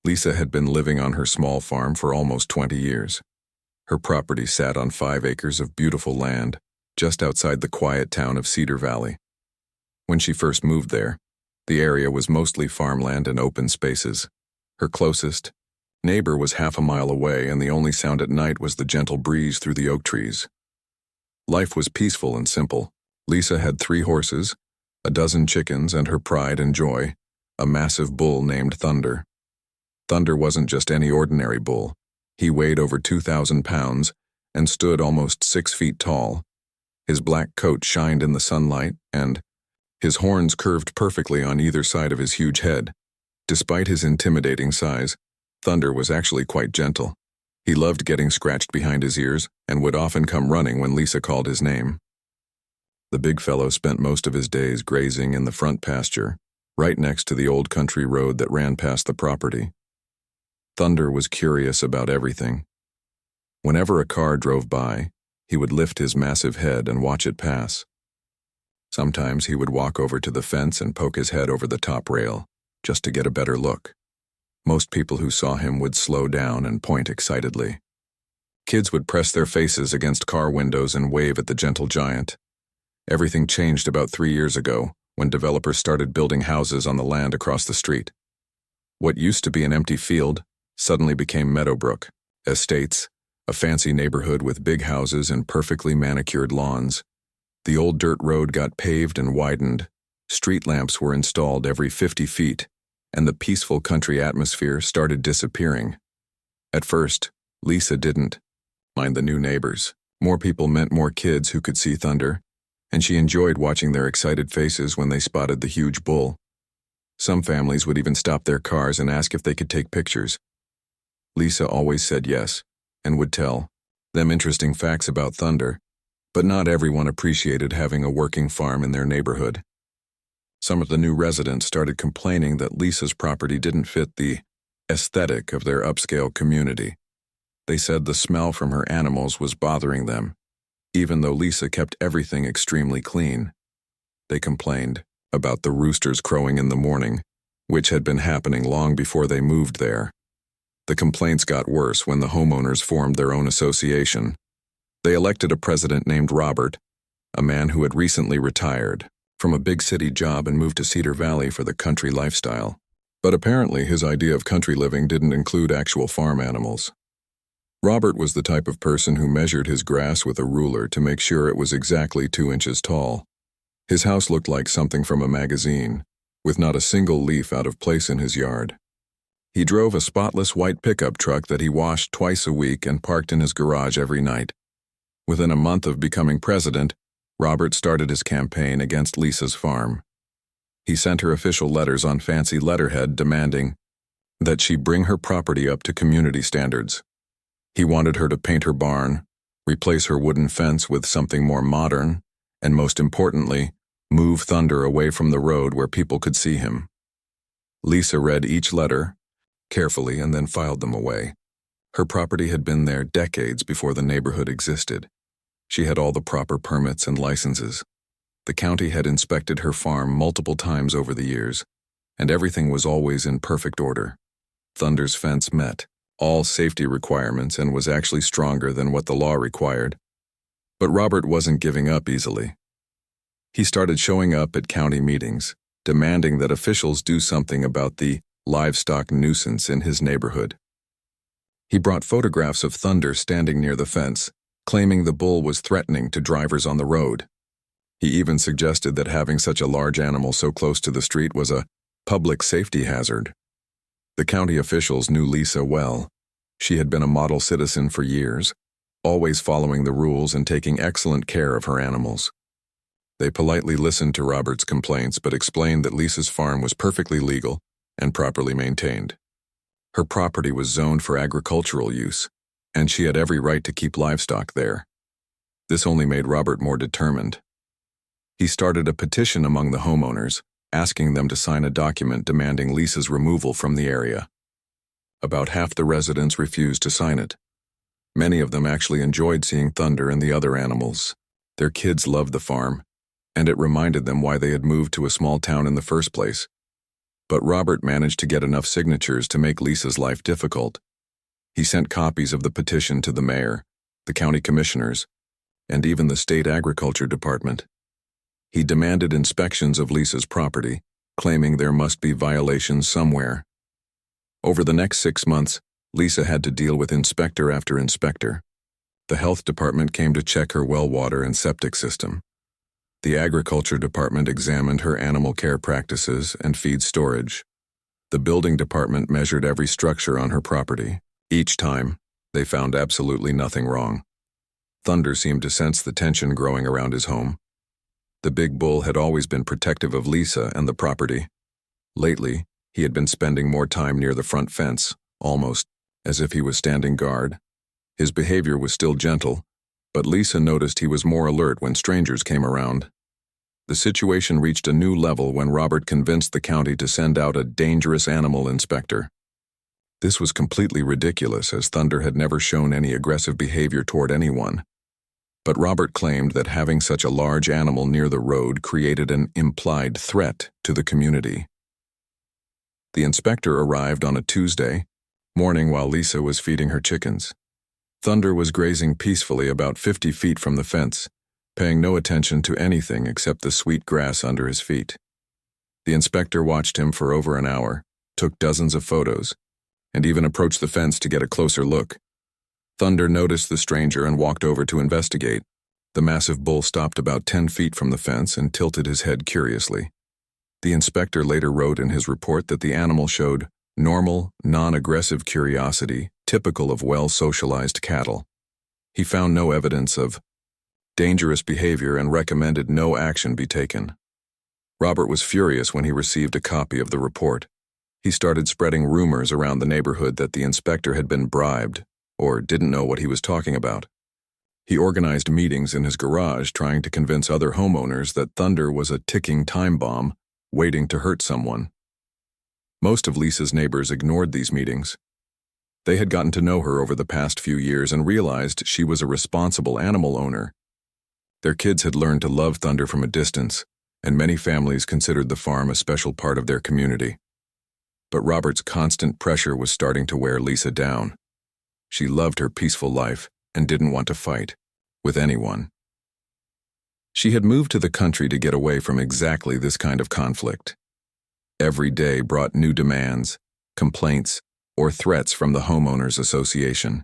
Lisa had been living on her small farm for almost 20 years. Her property sat on 5 acres of beautiful land, just outside the quiet town of Cedar Valley. When she first moved there, the area was mostly farmland and open spaces. Her closest neighbor was half a mile away, and the only sound at night was the gentle breeze through the oak trees. Life was peaceful and simple. Lisa had 3 horses, a dozen chickens, and her pride and joy, a massive bull named Thunder. Thunder wasn't just any ordinary bull. He weighed over 2,000 pounds and stood almost 6 feet tall. His black coat shined in the sunlight, and his horns curved perfectly on either side of his huge head. Despite his intimidating size, Thunder was actually quite gentle. He loved getting scratched behind his ears and would often come running when Lisa called his name. The big fellow spent most of his days grazing in the front pasture, right next to the old country road that ran past the property. Thunder was curious about everything. Whenever a car drove by, he would lift his massive head and watch it pass. Sometimes he would walk over to the fence and poke his head over the top rail, just to get a better look. Most people who saw him would slow down and point excitedly. Kids would press their faces against car windows and wave at the gentle giant. Everything changed about 3 years ago, when developers started building houses on the land across the street. What used to be an empty field suddenly became Meadowbrook Estates, a fancy neighborhood with big houses and perfectly manicured lawns. The old dirt road got paved and widened, street lamps were installed every 50 feet, and the peaceful country atmosphere started disappearing. At first, Lisa didn't mind the new neighbors. More people meant more kids who could see Thunder, and she enjoyed watching their excited faces when they spotted the huge bull. Some families would even stop their cars and ask if they could take pictures. Lisa always said yes, and would tell them interesting facts about Thunder, but not everyone appreciated having a working farm in their neighborhood. Some of the new residents started complaining that Lisa's property didn't fit the aesthetic of their upscale community. They said the smell from her animals was bothering them, even though Lisa kept everything extremely clean. They complained about the roosters crowing in the morning, which had been happening long before they moved there. The complaints got worse when the homeowners formed their own association. They elected a president named Robert, a man who had recently retired from a big city job and moved to Cedar Valley for the country lifestyle. But apparently his idea of country living didn't include actual farm animals. Robert was the type of person who measured his grass with a ruler to make sure it was exactly 2 inches tall. His house looked like something from a magazine, with not a single leaf out of place in his yard. He drove a spotless white pickup truck that he washed twice a week and parked in his garage every night. Within a month of becoming president, Robert started his campaign against Lisa's farm. He sent her official letters on fancy letterhead demanding that she bring her property up to community standards. He wanted her to paint her barn, replace her wooden fence with something more modern, and most importantly, move Thunder away from the road where people could see him. Lisa read each letter carefully and then filed them away. Her property had been there decades before the neighborhood existed. She had all the proper permits and licenses. The county had inspected her farm multiple times over the years, and everything was always in perfect order. Thunder's fence met all safety requirements and was actually stronger than what the law required. But Robert wasn't giving up easily. He started showing up at county meetings, demanding that officials do something about the livestock nuisance in his neighborhood. He brought photographs of Thunder standing near the fence, claiming the bull was threatening to drivers on the road. He even suggested that having such a large animal so close to the street was a public safety hazard. The county officials knew Lisa well. She had been a model citizen for years, always following the rules and taking excellent care of her animals. They politely listened to Robert's complaints but explained that Lisa's farm was perfectly legal and properly maintained. Her property was zoned for agricultural use, and she had every right to keep livestock there. This only made Robert more determined. He started a petition among the homeowners, asking them to sign a document demanding Lisa's removal from the area. About half the residents refused to sign it. Many of them actually enjoyed seeing Thunder and the other animals. Their kids loved the farm, and it reminded them why they had moved to a small town in the first place. But Robert managed to get enough signatures to make Lisa's life difficult. He sent copies of the petition to the mayor, the county commissioners, and even the state agriculture department. He demanded inspections of Lisa's property, claiming there must be violations somewhere. Over the next 6 months, Lisa had to deal with inspector after inspector. The health department came to check her well water and septic system. The agriculture department examined her animal care practices and feed storage. The building department measured every structure on her property. Each time, they found absolutely nothing wrong. Thunder seemed to sense the tension growing around his home. The big bull had always been protective of Lisa and the property. Lately, he had been spending more time near the front fence, almost as if he was standing guard. His behavior was still gentle, but Lisa noticed he was more alert when strangers came around. The situation reached a new level when Robert convinced the county to send out a dangerous animal inspector. This was completely ridiculous, as Thunder had never shown any aggressive behavior toward anyone. But Robert claimed that having such a large animal near the road created an implied threat to the community. The inspector arrived on a Tuesday morning while Lisa was feeding her chickens. Thunder was grazing peacefully about 50 feet from the fence, paying no attention to anything except the sweet grass under his feet. The inspector watched him for over an hour, took dozens of photos, and even approached the fence to get a closer look. Thunder noticed the stranger and walked over to investigate. The massive bull stopped about 10 feet from the fence and tilted his head curiously. The inspector later wrote in his report that the animal showed normal, non-aggressive curiosity typical of well-socialized cattle. He found no evidence of dangerous behavior and recommended no action be taken. Robert was furious when he received a copy of the report. He started spreading rumors around the neighborhood that the inspector had been bribed or didn't know what he was talking about. He organized meetings in his garage trying to convince other homeowners that Thunder was a ticking time bomb waiting to hurt someone. Most of Lisa's neighbors ignored these meetings. They had gotten to know her over the past few years and realized she was a responsible animal owner. Their kids had learned to love Thunder from a distance, and many families considered the farm a special part of their community. But Robert's constant pressure was starting to wear Lisa down. She loved her peaceful life and didn't want to fight with anyone. She had moved to the country to get away from exactly this kind of conflict. Every day brought new demands, complaints, or threats from the homeowners association.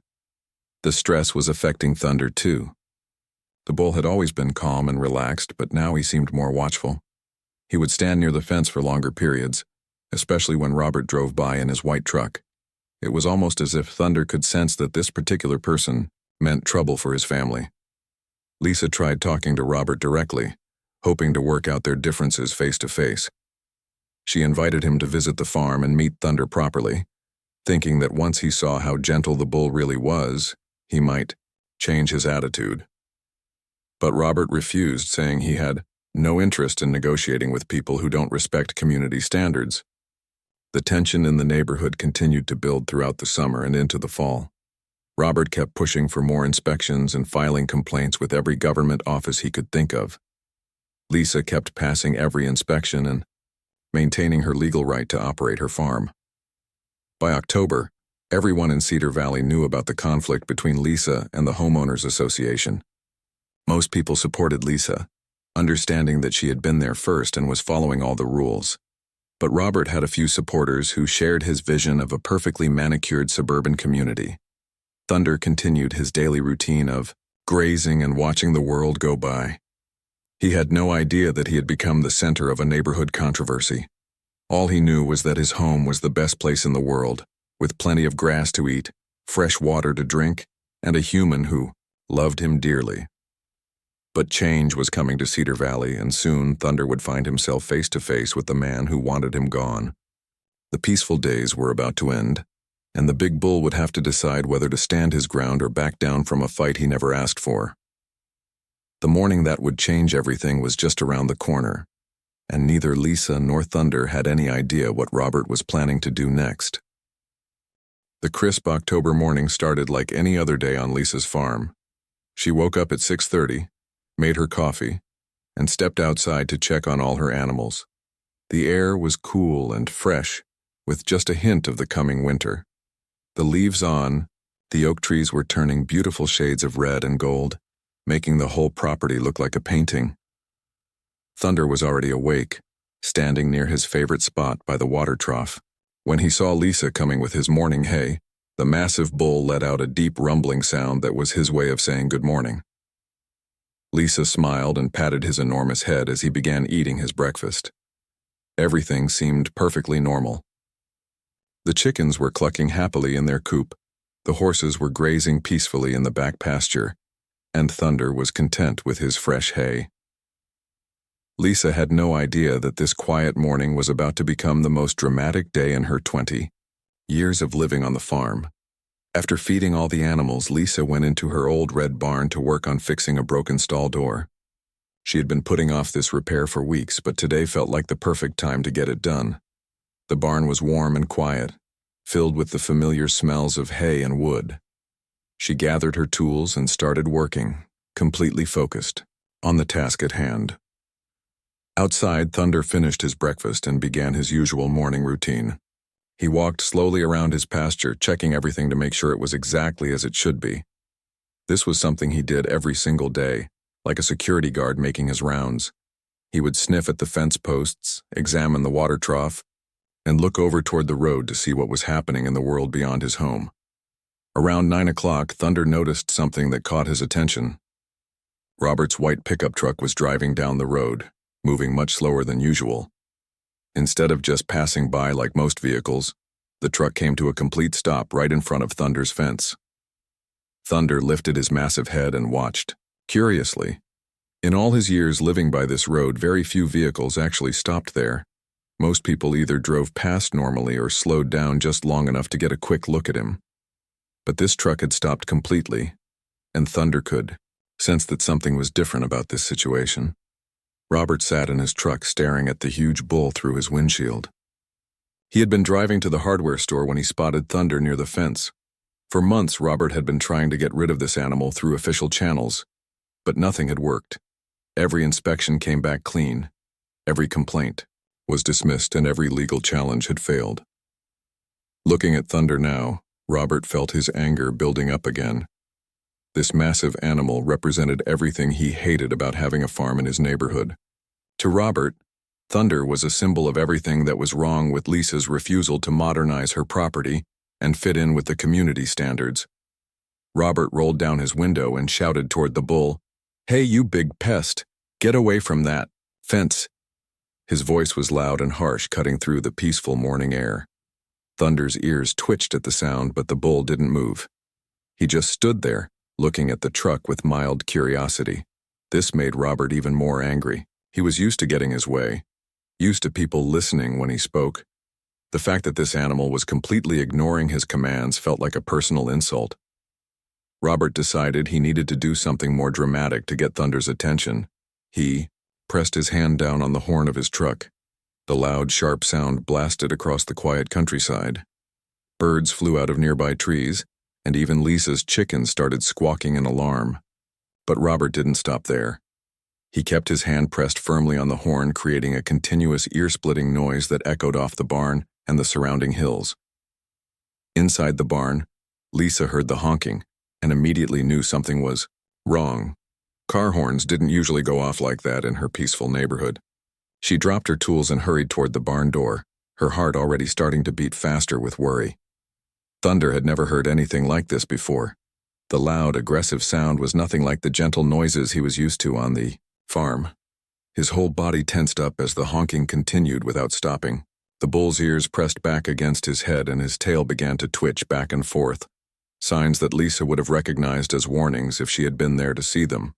The stress was affecting Thunder too. The bull had always been calm and relaxed, but now he seemed more watchful. He would stand near the fence for longer periods, especially when Robert drove by in his white truck. It was almost as if Thunder could sense that this particular person meant trouble for his family. Lisa tried talking to Robert directly, hoping to work out their differences face to face. She invited him to visit the farm and meet Thunder properly, thinking that once he saw how gentle the bull really was, he might change his attitude. But Robert refused, saying he had no interest in negotiating with people who don't respect community standards. The tension in the neighborhood continued to build throughout the summer and into the fall. Robert kept pushing for more inspections and filing complaints with every government office he could think of. Lisa kept passing every inspection and maintaining her legal right to operate her farm. By October, everyone in Cedar Valley knew about the conflict between Lisa and the homeowners association. Most people supported Lisa, understanding that she had been there first and was following all the rules. But Robert had a few supporters who shared his vision of a perfectly manicured suburban community. Thunder continued his daily routine of grazing and watching the world go by. He had no idea that he had become the center of a neighborhood controversy. All he knew was that his home was the best place in the world, with plenty of grass to eat, fresh water to drink, and a human who loved him dearly. But change was coming to Cedar Valley, and soon Thunder would find himself face to face with the man who wanted him gone. The peaceful days were about to end, and the big bull would have to decide whether to stand his ground or back down from a fight he never asked for. The morning that would change everything was just around the corner, and neither Lisa nor Thunder had any idea what Robert was planning to do next. The crisp October morning started like any other day on Lisa's farm. She woke up at 6:30, made her coffee, and stepped outside to check on all her animals. The air was cool and fresh, with just a hint of the coming winter. The leaves on, the oak trees were turning beautiful shades of red and gold, making the whole property look like a painting. Thunder was already awake, standing near his favorite spot by the water trough. When he saw Lisa coming with his morning hay, the massive bull let out a deep rumbling sound that was his way of saying good morning. Lisa smiled and patted his enormous head as he began eating his breakfast. Everything seemed perfectly normal. The chickens were clucking happily in their coop, the horses were grazing peacefully in the back pasture, and Thunder was content with his fresh hay. Lisa had no idea that this quiet morning was about to become the most dramatic day in her 20 years of living on the farm. After feeding all the animals, Lisa went into her old red barn to work on fixing a broken stall door. She had been putting off this repair for weeks, but today felt like the perfect time to get it done. The barn was warm and quiet, filled with the familiar smells of hay and wood. She gathered her tools and started working, completely focused on the task at hand. Outside, Thunder finished his breakfast and began his usual morning routine. He walked slowly around his pasture, checking everything to make sure it was exactly as it should be. This was something he did every single day, like a security guard making his rounds. He would sniff at the fence posts, examine the water trough, and look over toward the road to see what was happening in the world beyond his home. Around 9 o'clock, Thunder noticed something that caught his attention. Robert's white pickup truck was driving down the road, moving much slower than usual. Instead of just passing by like most vehicles, the truck came to a complete stop right in front of Thunder's fence. Thunder lifted his massive head and watched, curiously. In all his years living by this road, very few vehicles actually stopped there. Most people either drove past normally or slowed down just long enough to get a quick look at him. But this truck had stopped completely, and Thunder could sense that something was different about this situation. Robert sat in his truck staring at the huge bull through his windshield. He had been driving to the hardware store when he spotted Thunder near the fence. For months, Robert had been trying to get rid of this animal through official channels, but nothing had worked. Every inspection came back clean. Every complaint was dismissed and every legal challenge had failed. Looking at Thunder now, Robert felt his anger building up again. This massive animal represented everything he hated about having a farm in his neighborhood. To Robert, Thunder was a symbol of everything that was wrong with Lisa's refusal to modernize her property and fit in with the community standards. Robert rolled down his window and shouted toward the bull, "Hey, you big pest! Get away from that fence!" His voice was loud and harsh, cutting through the peaceful morning air. Thunder's ears twitched at the sound, but the bull didn't move. He just stood there, looking at the truck with mild curiosity. This made Robert even more angry. He was used to getting his way, used to people listening when he spoke. The fact that this animal was completely ignoring his commands felt like a personal insult. Robert decided he needed to do something more dramatic to get Thunder's attention. He pressed his hand down on the horn of his truck. The loud, sharp sound blasted across the quiet countryside. Birds flew out of nearby trees, and even Lisa's chickens started squawking in alarm. But Robert didn't stop there. He kept his hand pressed firmly on the horn, creating a continuous ear-splitting noise that echoed off the barn and the surrounding hills. Inside the barn, Lisa heard the honking and immediately knew something was wrong. Car horns didn't usually go off like that in her peaceful neighborhood. She dropped her tools and hurried toward the barn door, her heart already starting to beat faster with worry. Thunder had never heard anything like this before. The loud, aggressive sound was nothing like the gentle noises he was used to on the farm. His whole body tensed up as the honking continued without stopping. The bull's ears pressed back against his head and his tail began to twitch back and forth, signs that Lisa would have recognized as warnings if she had been there to see them.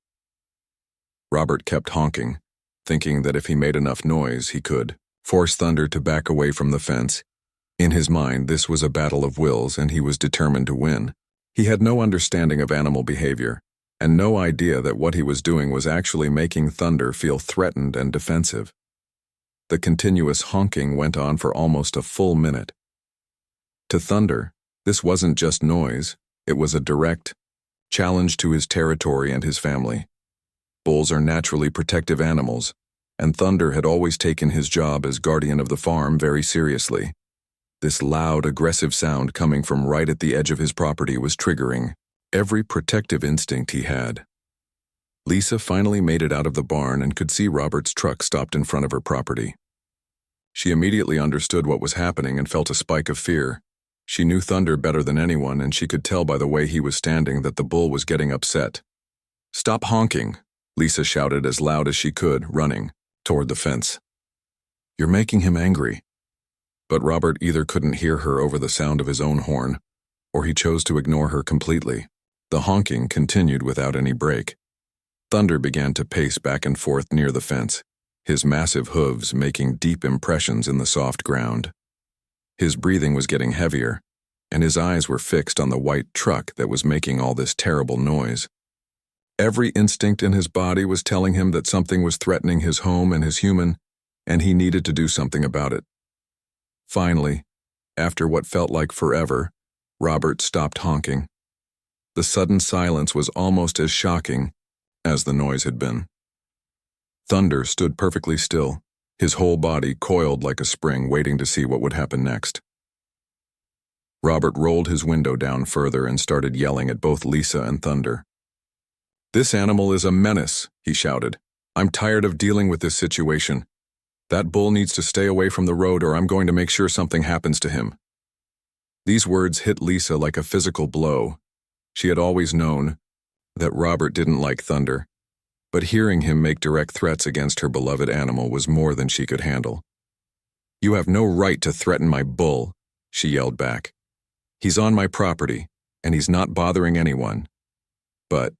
Robert kept honking, thinking that if he made enough noise, he could force Thunder to back away from the fence. In his mind, this was a battle of wills, and he was determined to win. He had no understanding of animal behavior, and no idea that what he was doing was actually making Thunder feel threatened and defensive. The continuous honking went on for almost a full minute. To Thunder, this wasn't just noise, it was a direct challenge to his territory and his family. Bulls are naturally protective animals, and Thunder had always taken his job as guardian of the farm very seriously. This loud, aggressive sound coming from right at the edge of his property was triggering every protective instinct he had. Lisa finally made it out of the barn and could see Robert's truck stopped in front of her property. She immediately understood what was happening and felt a spike of fear. She knew Thunder better than anyone, and she could tell by the way he was standing that the bull was getting upset. "Stop honking," Lisa shouted as loud as she could, running toward the fence. "You're making him angry." But Robert either couldn't hear her over the sound of his own horn, or he chose to ignore her completely. The honking continued without any break. Thunder began to pace back and forth near the fence, his massive hooves making deep impressions in the soft ground. His breathing was getting heavier, and his eyes were fixed on the white truck that was making all this terrible noise. Every instinct in his body was telling him that something was threatening his home and his human, and he needed to do something about it. Finally, after what felt like forever, Robert stopped honking. The sudden silence was almost as shocking as the noise had been. Thunder stood perfectly still, his whole body coiled like a spring, waiting to see what would happen next. Robert rolled his window down further and started yelling at both Lisa and Thunder. "This animal is a menace," he shouted. "I'm tired of dealing with this situation. That bull needs to stay away from the road, or I'm going to make sure something happens to him." These words hit Lisa like a physical blow. She had always known that Robert didn't like Thunder, but hearing him make direct threats against her beloved animal was more than she could handle. "You have no right to threaten my bull," she yelled back. "He's on my property, and he's not bothering anyone." But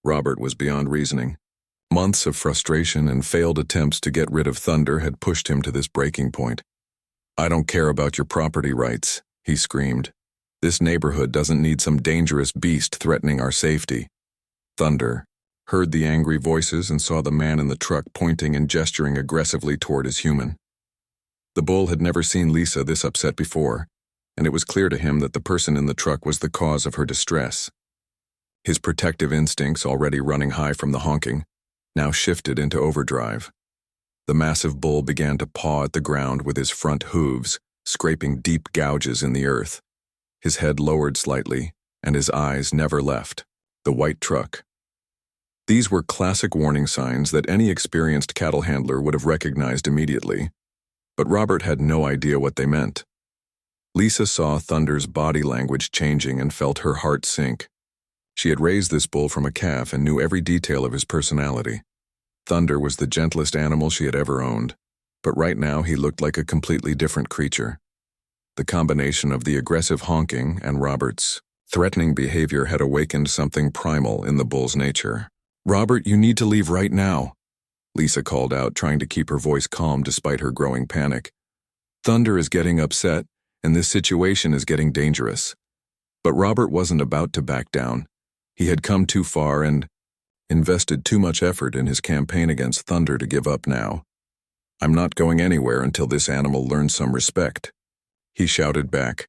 Robert was beyond reasoning. Months of frustration and failed attempts to get rid of Thunder had pushed him to this breaking point. "I don't care about your property rights," he screamed. "This neighborhood doesn't need some dangerous beast threatening our safety." Thunder heard the angry voices and saw the man in the truck pointing and gesturing aggressively toward his human. The bull had never seen Lisa this upset before, and it was clear to him that the person in the truck was the cause of her distress. His protective instincts, already running high from the honking, now shifted into overdrive. The massive bull began to paw at the ground with his front hooves, scraping deep gouges in the earth. His head lowered slightly, and his eyes never left the white truck. These were classic warning signs that any experienced cattle handler would have recognized immediately, but Robert had no idea what they meant. Lisa saw Thunder's body language changing and felt her heart sink. She had raised this bull from a calf and knew every detail of his personality. Thunder was the gentlest animal she had ever owned, but right now he looked like a completely different creature. The combination of the aggressive honking and Robert's threatening behavior had awakened something primal in the bull's nature. "Robert, you need to leave right now," Lisa called out, trying to keep her voice calm despite her growing panic. "Thunder is getting upset, and this situation is getting dangerous." But Robert wasn't about to back down. He had come too far and invested too much effort in his campaign against Thunder to give up now. "I'm not going anywhere until this animal learns some respect," he shouted back.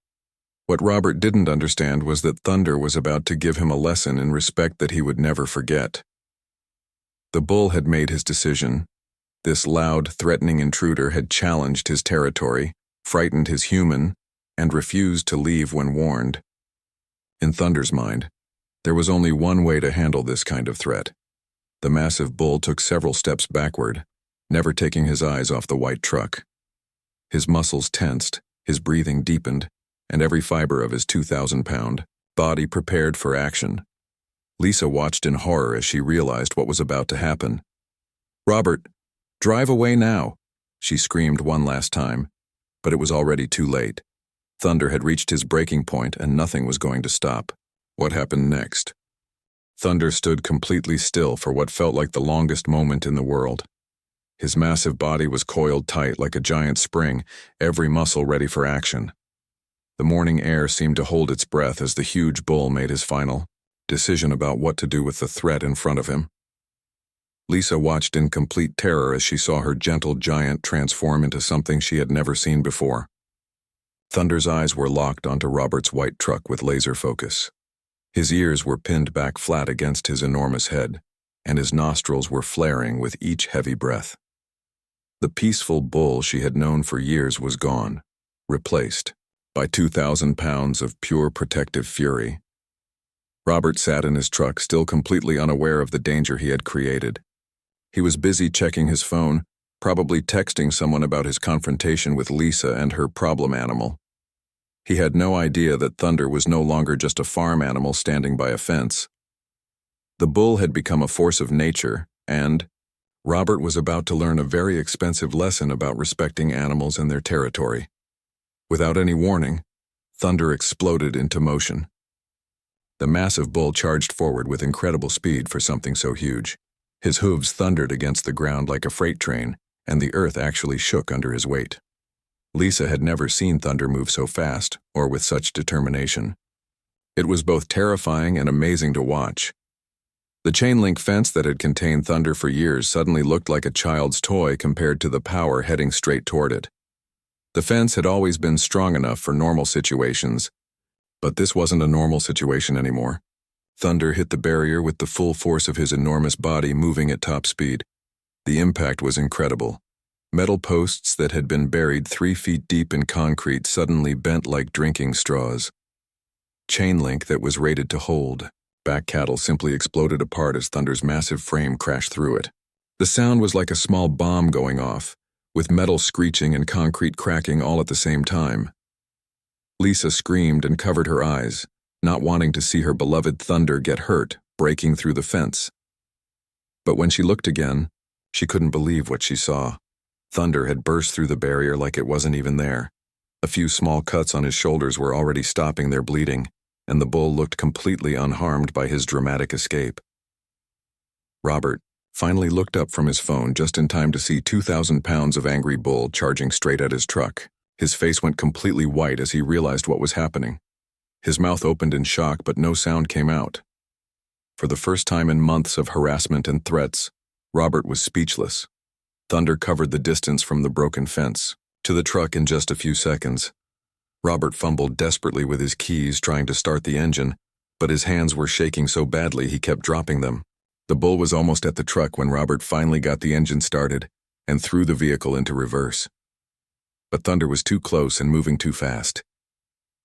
What Robert didn't understand was that Thunder was about to give him a lesson in respect that he would never forget. The bull had made his decision. This loud, threatening intruder had challenged his territory, frightened his human, and refused to leave when warned. In Thunder's mind, there was only one way to handle this kind of threat. The massive bull took several steps backward, never taking his eyes off the white truck. His muscles tensed, his breathing deepened, and every fiber of his 2,000-pound body prepared for action. Lisa watched in horror as she realized what was about to happen. "Robert, drive away now," she screamed one last time, but it was already too late. Thunder had reached his breaking point and nothing was going to stop. What happened next? Thunder stood completely still for what felt like the longest moment in the world. His massive body was coiled tight like a giant spring, every muscle ready for action. The morning air seemed to hold its breath as the huge bull made his final decision about what to do with the threat in front of him. Lisa watched in complete terror as she saw her gentle giant transform into something she had never seen before. Thunder's eyes were locked onto Robert's white truck with laser focus. His ears were pinned back flat against his enormous head, and his nostrils were flaring with each heavy breath. The peaceful bull she had known for years was gone, replaced by 2,000 pounds of pure protective fury. Robert sat in his truck, still completely unaware of the danger he had created. He was busy checking his phone, probably texting someone about his confrontation with Lisa and her problem animal. He had no idea that Thunder was no longer just a farm animal standing by a fence. The bull had become a force of nature, and Robert was about to learn a very expensive lesson about respecting animals and their territory. Without any warning, Thunder exploded into motion. The massive bull charged forward with incredible speed for something so huge. His hooves thundered against the ground like a freight train, and the earth actually shook under his weight. Lisa had never seen Thunder move so fast or with such determination. It was both terrifying and amazing to watch. The chain-link fence that had contained Thunder for years suddenly looked like a child's toy compared to the power heading straight toward it. The fence had always been strong enough for normal situations, but this wasn't a normal situation anymore. Thunder hit the barrier with the full force of his enormous body moving at top speed. The impact was incredible. Metal posts that had been buried 3 feet deep in concrete suddenly bent like drinking straws. Chain link that was rated to hold back cattle simply exploded apart as Thunder's massive frame crashed through it. The sound was like a small bomb going off, with metal screeching and concrete cracking all at the same time. Lisa screamed and covered her eyes, not wanting to see her beloved Thunder get hurt, breaking through the fence. But when she looked again, she couldn't believe what she saw. Thunder had burst through the barrier like it wasn't even there. A few small cuts on his shoulders were already stopping their bleeding, and the bull looked completely unharmed by his dramatic escape. Robert finally looked up from his phone just in time to see 2,000 pounds of angry bull charging straight at his truck. His face went completely white as he realized what was happening. His mouth opened in shock, but no sound came out. For the first time in months of harassment and threats, Robert was speechless. Thunder covered the distance from the broken fence to the truck in just a few seconds. Robert fumbled desperately with his keys trying to start the engine, but his hands were shaking so badly he kept dropping them. The bull was almost at the truck when Robert finally got the engine started and threw the vehicle into reverse. But Thunder was too close and moving too fast.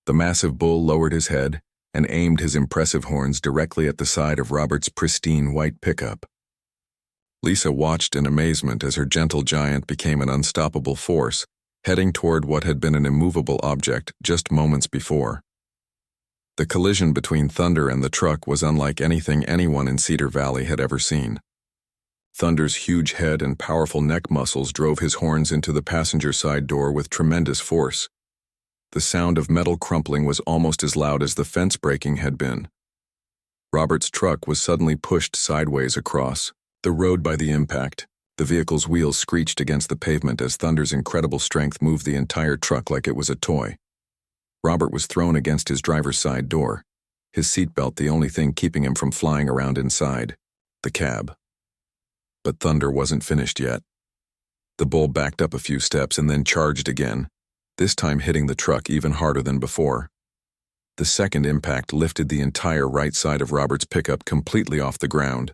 The massive bull lowered his head and aimed his impressive horns directly at the side of Robert's pristine white pickup. Lisa watched in amazement as her gentle giant became an unstoppable force, heading toward what had been an immovable object just moments before. The collision between Thunder and the truck was unlike anything anyone in Cedar Valley had ever seen. Thunder's huge head and powerful neck muscles drove his horns into the passenger side door with tremendous force. The sound of metal crumpling was almost as loud as the fence breaking had been. Robert's truck was suddenly pushed sideways across the road by the impact. The vehicle's wheels screeched against the pavement as Thunder's incredible strength moved the entire truck like it was a toy. Robert was thrown against his driver's side door, his seatbelt the only thing keeping him from flying around inside the cab. But Thunder wasn't finished yet. The bull backed up a few steps and then charged again, this time hitting the truck even harder than before. The second impact lifted the entire right side of Robert's pickup completely off the ground.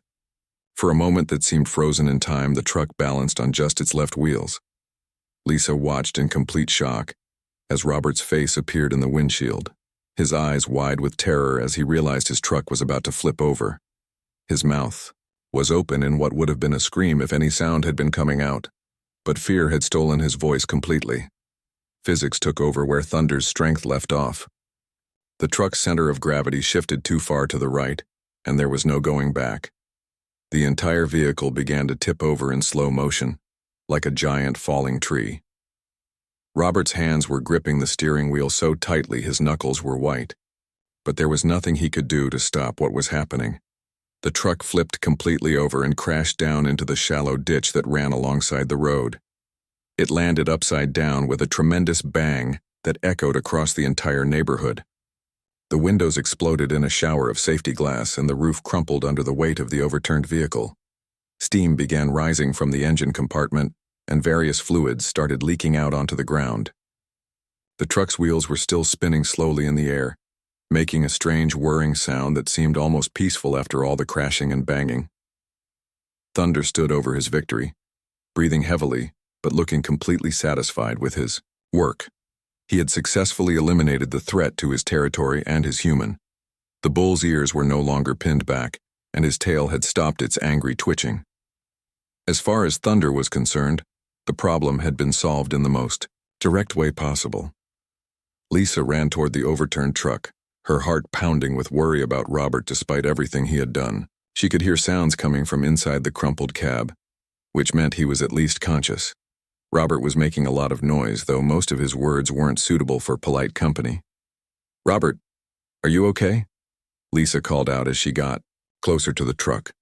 For a moment that seemed frozen in time, the truck balanced on just its left wheels. Lisa watched in complete shock as Robert's face appeared in the windshield, his eyes wide with terror as he realized his truck was about to flip over. His mouth was open in what would have been a scream if any sound had been coming out, but fear had stolen his voice completely. Physics took over where Thunder's strength left off. The truck's center of gravity shifted too far to the right, and there was no going back. The entire vehicle began to tip over in slow motion, like a giant falling tree. Robert's hands were gripping the steering wheel so tightly his knuckles were white, but there was nothing he could do to stop what was happening. The truck flipped completely over and crashed down into the shallow ditch that ran alongside the road. It landed upside down with a tremendous bang that echoed across the entire neighborhood. The windows exploded in a shower of safety glass and the roof crumpled under the weight of the overturned vehicle. Steam began rising from the engine compartment, and various fluids started leaking out onto the ground. The truck's wheels were still spinning slowly in the air, making a strange whirring sound that seemed almost peaceful after all the crashing and banging. Thunder stood over his victory, breathing heavily but looking completely satisfied with his work. He had successfully eliminated the threat to his territory and his human. The bull's ears were no longer pinned back, and his tail had stopped its angry twitching. As far as Thunder was concerned, the problem had been solved in the most direct way possible. Lisa ran toward the overturned truck, her heart pounding with worry about Robert despite everything he had done. She could hear sounds coming from inside the crumpled cab, which meant he was at least conscious. Robert was making a lot of noise, though most of his words weren't suitable for polite company. "Robert, are you okay?" Lisa called out as she got closer to the truck.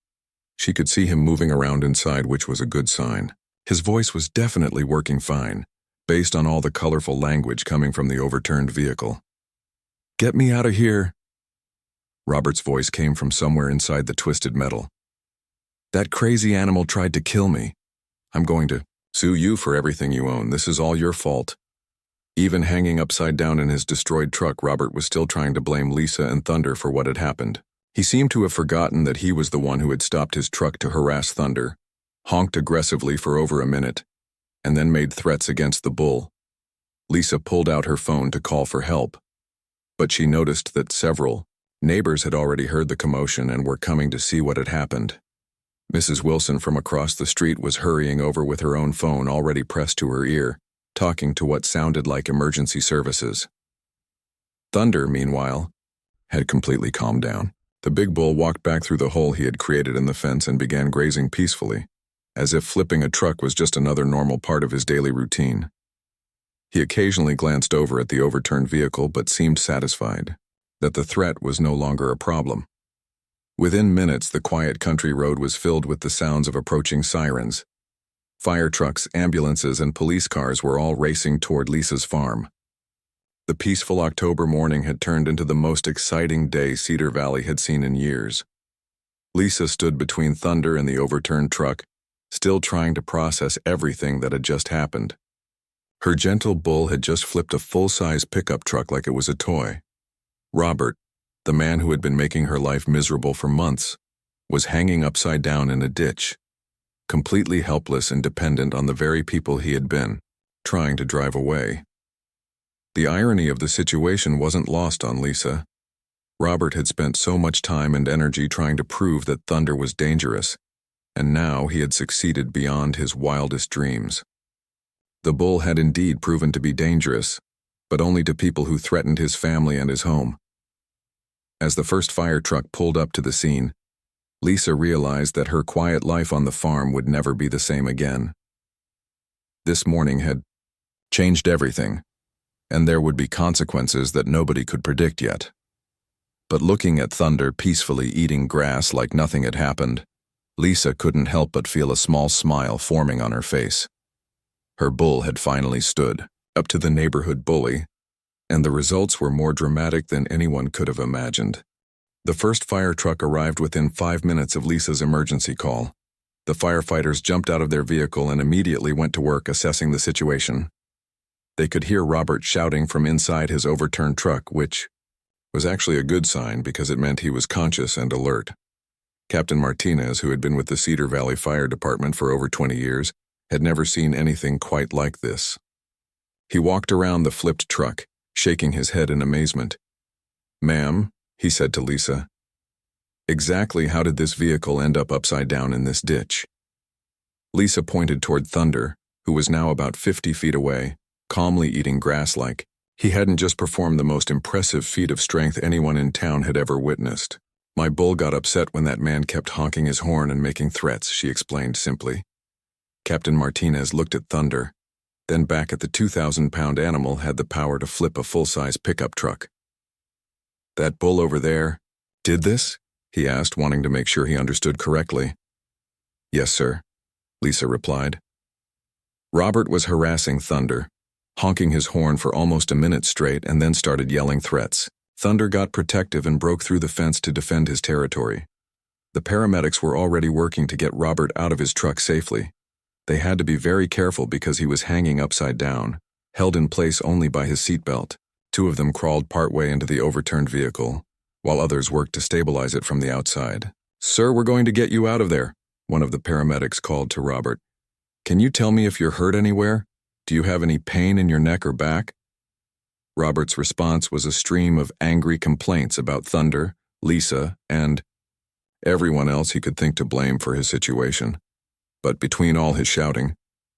She could see him moving around inside, which was a good sign. His voice was definitely working fine, based on all the colorful language coming from the overturned vehicle. "Get me out of here." Robert's voice came from somewhere inside the twisted metal. "That crazy animal tried to kill me. I'm going to sue you for everything you own. This is all your fault." Even hanging upside down in his destroyed truck, Robert was still trying to blame Lisa and Thunder for what had happened. He seemed to have forgotten that he was the one who had stopped his truck to harass Thunder, honked aggressively for over a minute, and then made threats against the bull. Lisa pulled out her phone to call for help, but she noticed that several neighbors had already heard the commotion and were coming to see what had happened. Mrs. Wilson from across the street was hurrying over with her own phone already pressed to her ear, talking to what sounded like emergency services. Thunder, meanwhile, had completely calmed down. The big bull walked back through the hole he had created in the fence and began grazing peacefully, as if flipping a truck was just another normal part of his daily routine. He occasionally glanced over at the overturned vehicle but seemed satisfied that the threat was no longer a problem. Within minutes, the quiet country road was filled with the sounds of approaching sirens. Fire trucks, ambulances, and police cars were all racing toward Lisa's farm. The peaceful October morning had turned into the most exciting day Cedar Valley had seen in years. Lisa stood between Thunder and the overturned truck, still trying to process everything that had just happened. Her gentle bull had just flipped a full-size pickup truck like it was a toy. Robert, the man who had been making her life miserable for months, was hanging upside down in a ditch, completely helpless and dependent on the very people he had been trying to drive away. The irony of the situation wasn't lost on Lisa. Robert had spent so much time and energy trying to prove that Thunder was dangerous, and now he had succeeded beyond his wildest dreams. The bull had indeed proven to be dangerous, but only to people who threatened his family and his home. As the first fire truck pulled up to the scene, Lisa realized that her quiet life on the farm would never be the same again. This morning had changed everything, and there would be consequences that nobody could predict yet. But looking at Thunder peacefully eating grass like nothing had happened, Lisa couldn't help but feel a small smile forming on her face. Her bull had finally stood up to the neighborhood bully, and the results were more dramatic than anyone could have imagined. The first fire truck arrived within 5 minutes of Lisa's emergency call. The firefighters jumped out of their vehicle and immediately went to work assessing the situation. They could hear Robert shouting from inside his overturned truck, which was actually a good sign because it meant he was conscious and alert. Captain Martinez, who had been with the Cedar Valley Fire Department for over 20 years, had never seen anything quite like this. He walked around the flipped truck, shaking his head in amazement. "Ma'am," he said to Lisa, "exactly how did this vehicle end up upside down in this ditch?" Lisa pointed toward Thunder, who was now about 50 feet away, calmly eating grass like he hadn't just performed the most impressive feat of strength anyone in town had ever witnessed. "My bull got upset when that man kept honking his horn and making threats," she explained simply. Captain Martinez looked at Thunder, then back at the 2,000-pound animal had the power to flip a full-size pickup truck. "That bull over there did this?" he asked, wanting to make sure he understood correctly. "Yes, sir," Lisa replied. Robert was harassing Thunder, honking his horn for almost a minute straight and then started yelling threats. Thunder got protective and broke through the fence to defend his territory. The paramedics were already working to get Robert out of his truck safely. They had to be very careful because he was hanging upside down, held in place only by his seatbelt. 2 of them crawled partway into the overturned vehicle, while others worked to stabilize it from the outside. "Sir, we're going to get you out of there," one of the paramedics called to Robert. Can you tell me if you're hurt anywhere? Do you have any pain in your neck or back? Robert's response was a stream of angry complaints about Thunder, Lisa, and everyone else he could think to blame for his situation. But between all his shouting,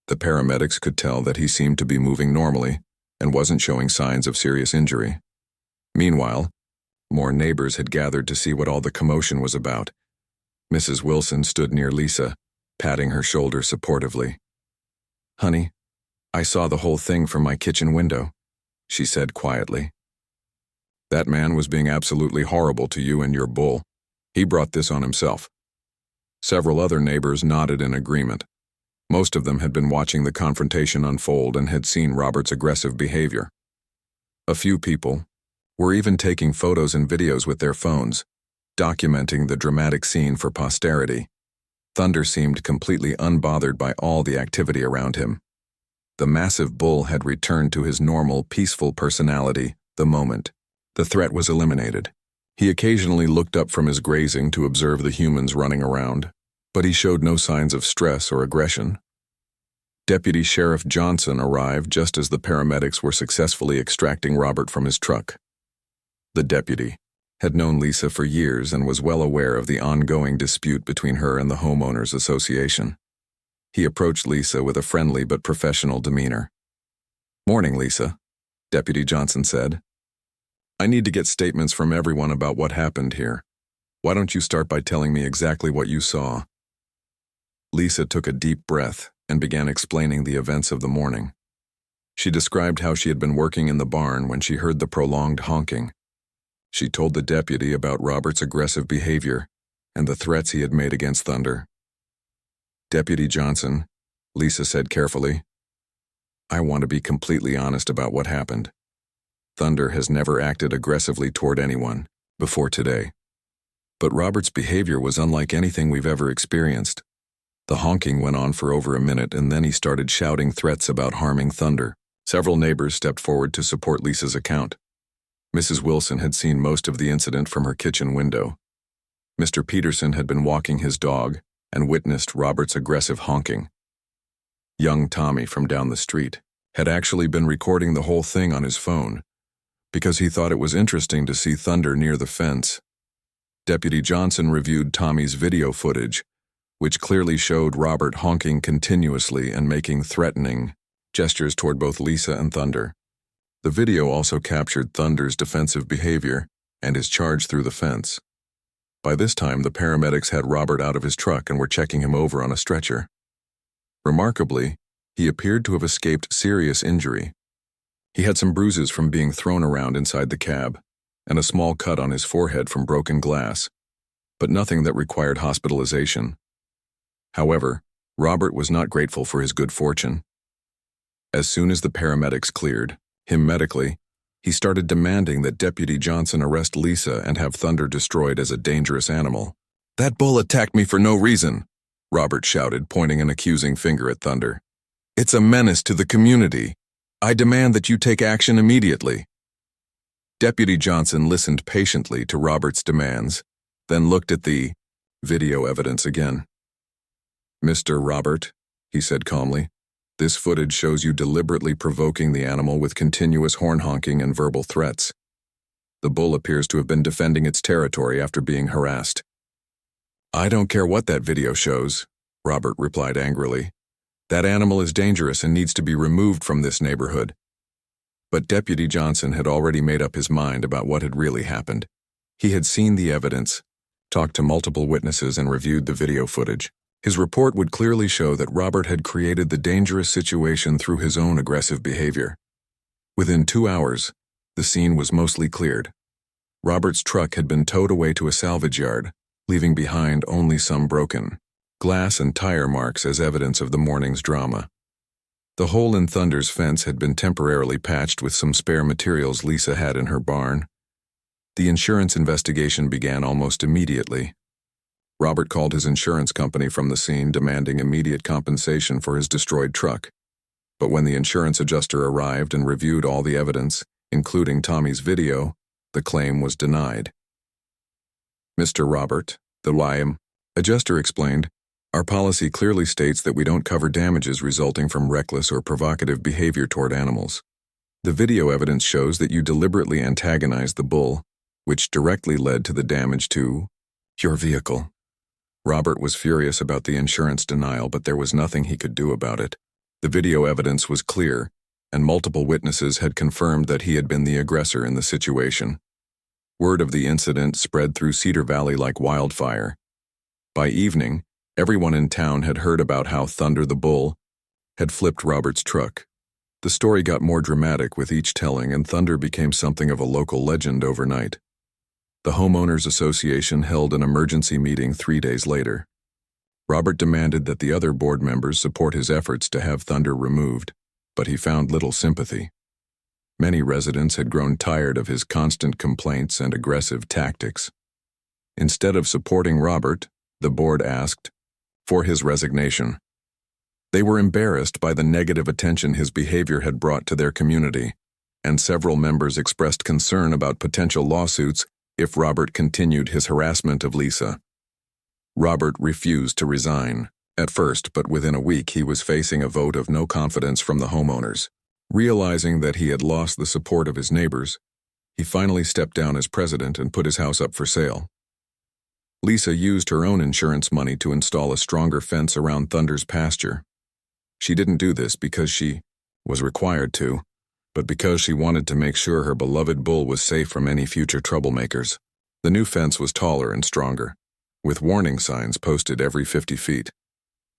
the paramedics could tell that he seemed to be moving normally and wasn't showing signs of serious injury. Meanwhile, more neighbors had gathered to see what all the commotion was about. Mrs. Wilson stood near Lisa, patting her shoulder supportively. "Honey, I saw the whole thing from my kitchen window," she said quietly. "That man was being absolutely horrible to you and your bull. He brought this on himself." Several other neighbors nodded in agreement. Most of them had been watching the confrontation unfold and had seen Robert's aggressive behavior. A few people were even taking photos and videos with their phones, documenting the dramatic scene for posterity. Thunder seemed completely unbothered by all the activity around him. The massive bull had returned to his normal, peaceful personality the moment the threat was eliminated. He occasionally looked up from his grazing to observe the humans running around, but he showed no signs of stress or aggression. Deputy Sheriff Johnson arrived just as the paramedics were successfully extracting Robert from his truck. The deputy had known Lisa for years and was well aware of the ongoing dispute between her and the homeowners association. He approached Lisa with a friendly but professional demeanor. "Morning, Lisa," Deputy Johnson said. "I need to get statements from everyone about what happened here. Why don't you start by telling me exactly what you saw?" Lisa took a deep breath and began explaining the events of the morning. She described how she had been working in the barn when she heard the prolonged honking. She told the deputy about Robert's aggressive behavior and the threats he had made against Thunder. "Deputy Johnson," Lisa said carefully, "I want to be completely honest about what happened. Thunder has never acted aggressively toward anyone before today. But Robert's behavior was unlike anything we've ever experienced. The honking went on for over a minute, and then he started shouting threats about harming Thunder." Several neighbors stepped forward to support Lisa's account. Mrs. Wilson had seen most of the incident from her kitchen window. Mr. Peterson had been walking his dog and witnessed Robert's aggressive honking. Young Tommy from down the street had actually been recording the whole thing on his phone because he thought it was interesting to see Thunder near the fence. Deputy Johnson reviewed Tommy's video footage, which clearly showed Robert honking continuously and making threatening gestures toward both Lisa and Thunder. The video also captured Thunder's defensive behavior and his charge through the fence. By this time, the paramedics had Robert out of his truck and were checking him over on a stretcher. Remarkably, he appeared to have escaped serious injury. He had some bruises from being thrown around inside the cab and a small cut on his forehead from broken glass, but nothing that required hospitalization. However, Robert was not grateful for his good fortune. As soon as the paramedics cleared him medically, he started demanding that Deputy Johnson arrest Lisa and have Thunder destroyed as a dangerous animal. "That bull attacked me for no reason," Robert shouted, pointing an accusing finger at Thunder. "It's a menace to the community. I demand that you take action immediately." Deputy Johnson listened patiently to Robert's demands, then looked at the video evidence again. "Mr. Robert," he said calmly, "this footage shows you deliberately provoking the animal with continuous horn honking and verbal threats. The bull appears to have been defending its territory after being harassed." "I don't care what that video shows," Robert replied angrily. "That animal is dangerous and needs to be removed from this neighborhood." But Deputy Johnson had already made up his mind about what had really happened. He had seen the evidence, talked to multiple witnesses, and reviewed the video footage. His report would clearly show that Robert had created the dangerous situation through his own aggressive behavior. Within 2 hours, the scene was mostly cleared. Robert's truck had been towed away to a salvage yard, leaving behind only some broken glass and tire marks as evidence of the morning's drama. The hole in Thunder's fence had been temporarily patched with some spare materials Lisa had in her barn. The insurance investigation began almost immediately. Robert called his insurance company from the scene, demanding immediate compensation for his destroyed truck. But when the insurance adjuster arrived and reviewed all the evidence, including Tommy's video, the claim was denied. "Mr. Robert," the adjuster explained, Our policy clearly states that we don't cover damages resulting from reckless or provocative behavior toward animals. The video evidence shows that you deliberately antagonized the bull, which directly led to the damage to your vehicle. Robert was furious about the insurance denial, but there was nothing he could do about it. The video evidence was clear, and multiple witnesses had confirmed that he had been the aggressor in the situation. Word of the incident spread through Cedar Valley like wildfire. By evening, everyone in town had heard about how Thunder the Bull had flipped Robert's truck. The story got more dramatic with each telling, and Thunder became something of a local legend overnight. The Homeowners Association held an emergency meeting 3 days later. Robert demanded that the other board members support his efforts to have Thunder removed, but he found little sympathy. Many residents had grown tired of his constant complaints and aggressive tactics. Instead of supporting Robert, the board asked for his resignation. They were embarrassed by the negative attention his behavior had brought to their community, and several members expressed concern about potential lawsuits if Robert continued his harassment of Lisa. Robert refused to resign at first, but within a week he was facing a vote of no confidence from the homeowners. Realizing that he had lost the support of his neighbors, he finally stepped down as president and put his house up for sale. Lisa used her own insurance money to install a stronger fence around Thunder's pasture. She didn't do this because she was required to, but because she wanted to make sure her beloved bull was safe from any future troublemakers. The new fence was taller and stronger, with warning signs posted every 50 feet.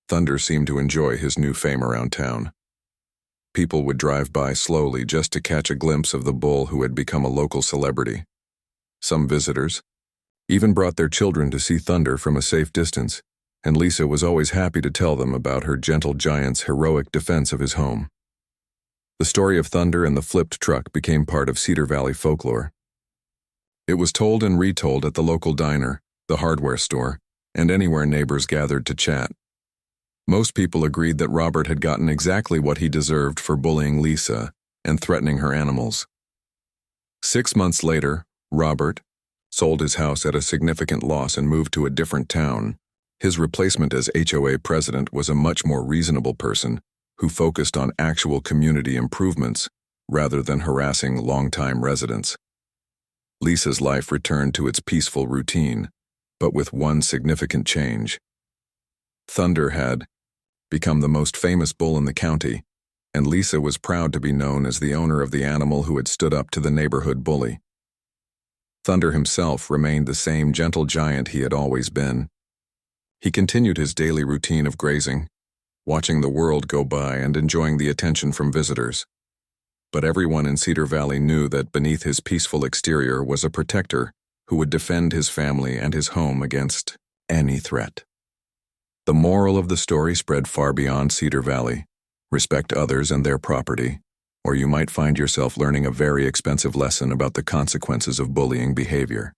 Thunder seemed to enjoy his new fame around town. People would drive by slowly just to catch a glimpse of the bull who had become a local celebrity. Some visitors even brought their children to see Thunder from a safe distance, and Lisa was always happy to tell them about her gentle giant's heroic defense of his home. The story of Thunder and the flipped truck became part of Cedar Valley folklore. It was told and retold at the local diner, the hardware store, and anywhere neighbors gathered to chat. Most people agreed that Robert had gotten exactly what he deserved for bullying Lisa and threatening her animals. 6 months later, Robert sold his house at a significant loss and moved to a different town. His replacement as HOA president was a much more reasonable person who focused on actual community improvements rather than harassing longtime residents. Lisa's life returned to its peaceful routine, but with one significant change. Thunder had become the most famous bull in the county, and Lisa was proud to be known as the owner of the animal who had stood up to the neighborhood bully. Thunder himself remained the same gentle giant he had always been. He continued his daily routine of grazing, watching the world go by and enjoying the attention from visitors. But everyone in Cedar Valley knew that beneath his peaceful exterior was a protector who would defend his family and his home against any threat. The moral of the story spread far beyond Cedar Valley. Respect others and their property, or you might find yourself learning a very expensive lesson about the consequences of bullying behavior.